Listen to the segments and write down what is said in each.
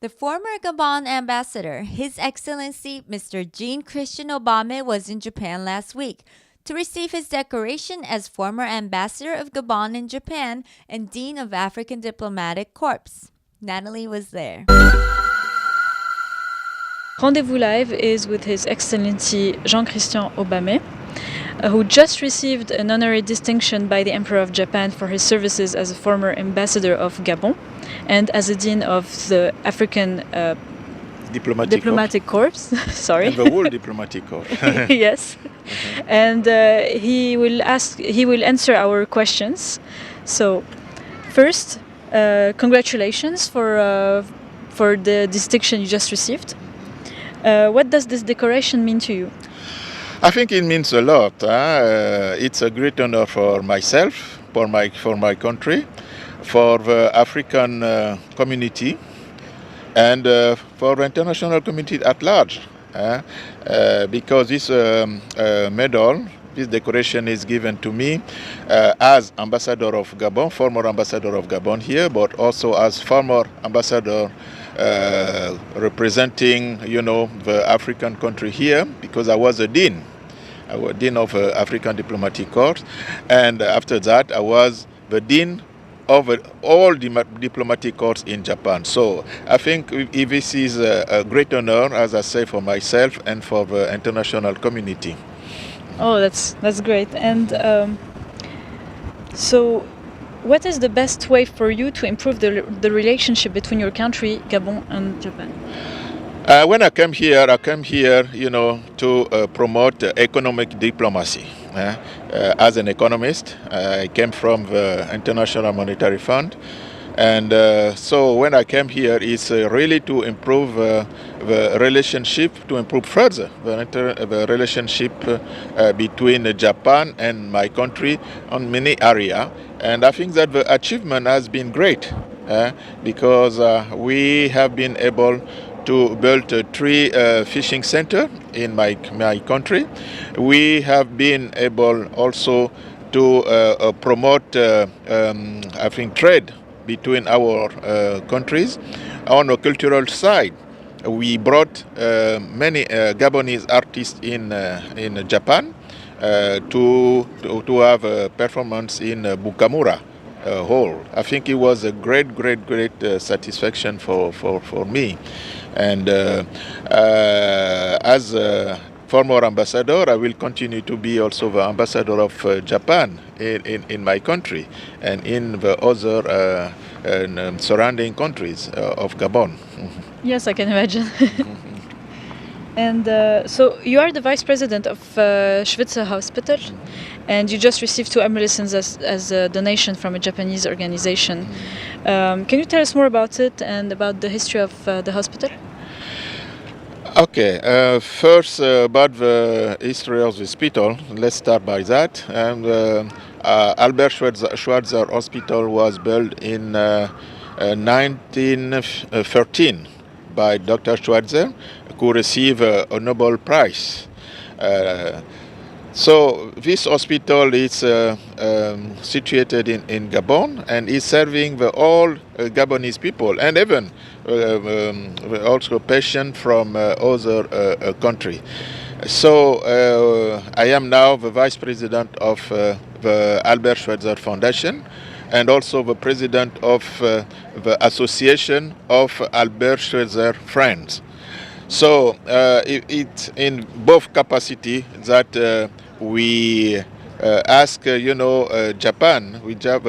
The former Gabon ambassador, His Excellency Mr. Christian OBAME, was in Japan last week to receive his decoration as former Ambassador of Gabon in Japan and Dean of African Diplomatic Corps. Nathalie was there. Rendezvous Live is with His Excellency Christian OBAME, who just received an honorary distinction by the Emperor of Japan for his services as a former Ambassador of Gabon and as a Dean of the African Diplomatic Corps. Sorry. And the whole Diplomatic Corps. Yes. And he will answer our questions. So, first, congratulations for the distinction you just received. What does this decoration mean to you? I think it means a lot. It's a great honor for myself, for my country, for the African community, and for the international community at large. Because this medal, this decoration is given to me as Ambassador of Gabon, former Ambassador of Gabon here, but also as former Ambassador representing, the African country here, because I was a dean. I was dean of African Diplomatic Corps, and after that I was the dean of all diplomatic corps in Japan. So I think this is a great honor, as I say, for myself and for the international community. Oh, that's great. And so, what is the best way for you to improve the relationship between your country, Gabon, and Japan? When I came here, to promote economic diplomacy. As an economist, I came from the International Monetary Fund. And so when I came here, it's really to improve the relationship, to improve further the relationship between Japan and my country on many areas. And I think that the achievement has been great because we have been able to build 3 fishing centers in my country. We have been able also to promote, I think, trade between our countries. On a cultural side, we brought many Gabonese artists in Japan to have a performance in Bukamura Hall. I think it was a great satisfaction for me. And as a former ambassador, I will continue to be also the ambassador of Japan in my country and in the other surrounding countries of Gabon. Yes, I can imagine. And so you are the vice president of Schweitzer Hospital, and you just received 2 ambulances as a donation from a Japanese organization. Can you tell us more about it and about the history of the hospital? Okay, first about the history of the hospital, let's start by that. And Albert Schweitzer Hospital was built in 1913 by Dr. Schweitzer, who received a Nobel Prize. So this hospital is situated in Gabon and is serving all Gabonese people and even also patients from other countries. So I am now the vice president of the Albert Schweitzer Foundation and also the president of the Association of Albert Schweitzer Friends. So it's in both capacity that we ask, Japan, we have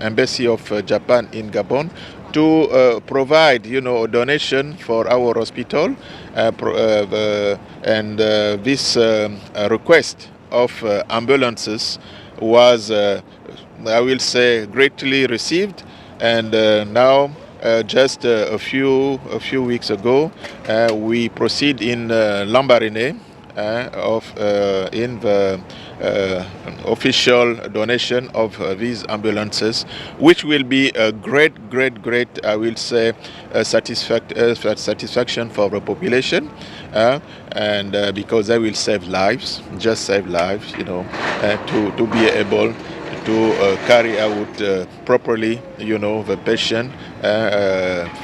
embassy of Japan in Gabon to provide, a donation for our hospital, and this request of ambulances was, I will say, greatly received, and now. Just a few weeks ago, we proceed in Lambaréné in the official donation of these ambulances, which will be a great, I will say, satisfaction for the population, and because they will save lives, to be able to carry out properly, the patient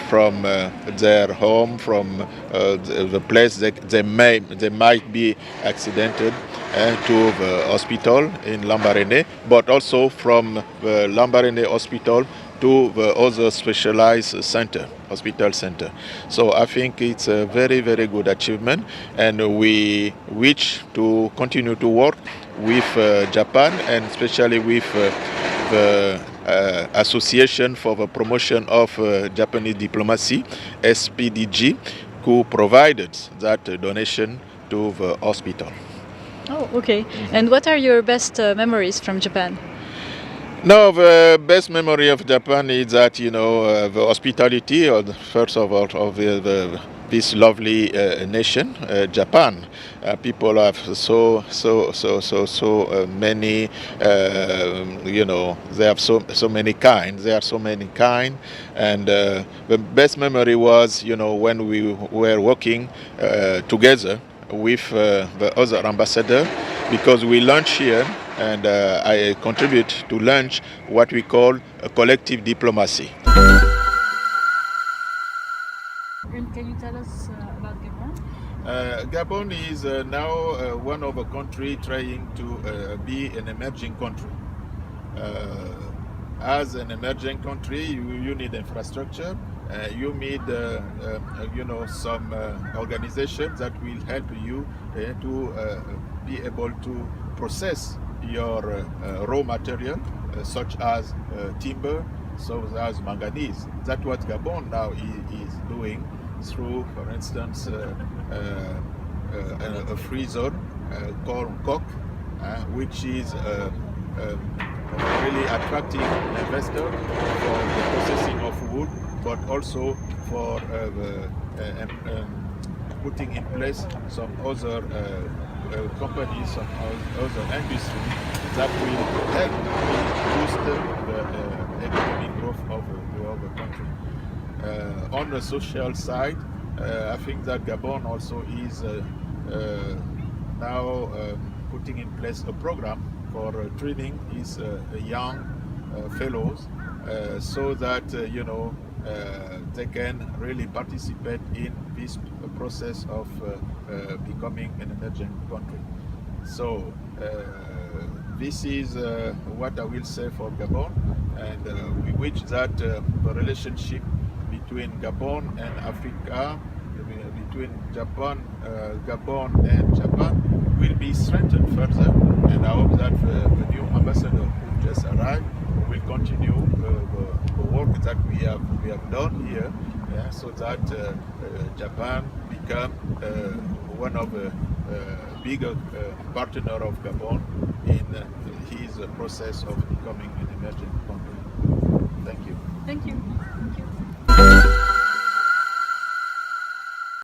from their home, from the place they might be accidented to the hospital in Lambaréné, but also from the Lambaréné hospital to the other specialized hospital center. So I think it's a very, very good achievement, and we wish to continue to work with Japan, and especially with the Association for the Promotion of Japanese Diplomacy, SPDG, who provided that donation to the hospital. Oh, okay. And what are your best memories from Japan? No, the best memory of Japan is that, the hospitality, first of all, of this lovely nation, Japan. People have so many, they have so many kind. There are so many kind, and the best memory was, when we were working together with the other ambassador, because we lunch here, and I contribute to launch what we call a collective diplomacy. And can you tell us about Gabon? Gabon is now one of the countries trying to be an emerging country. As an emerging country, you need infrastructure. You need, some organizations that will help you to be able to process your raw material, such as timber, such as manganese. That's what Gabon now is doing through, for instance, a free zone called Coq, which is really attracting investors for the processing of wood, but also for putting in place some other companies, some other industries that will help boost the economic growth of the country. On the social side, I think that Gabon also is now putting in place a program for training his young fellows so that they can really participate in this process of becoming an emerging country. So this is what I will say for Gabon, and we wish that the relationship between Gabon and Africa, between Gabon and Japan, will be strengthened further, and I hope that the new ambassador who just arrived will continue the work that we have done here, so that Japan become one of the bigger partner of Gabon in his process of becoming an emerging country. Thank you. Thank you.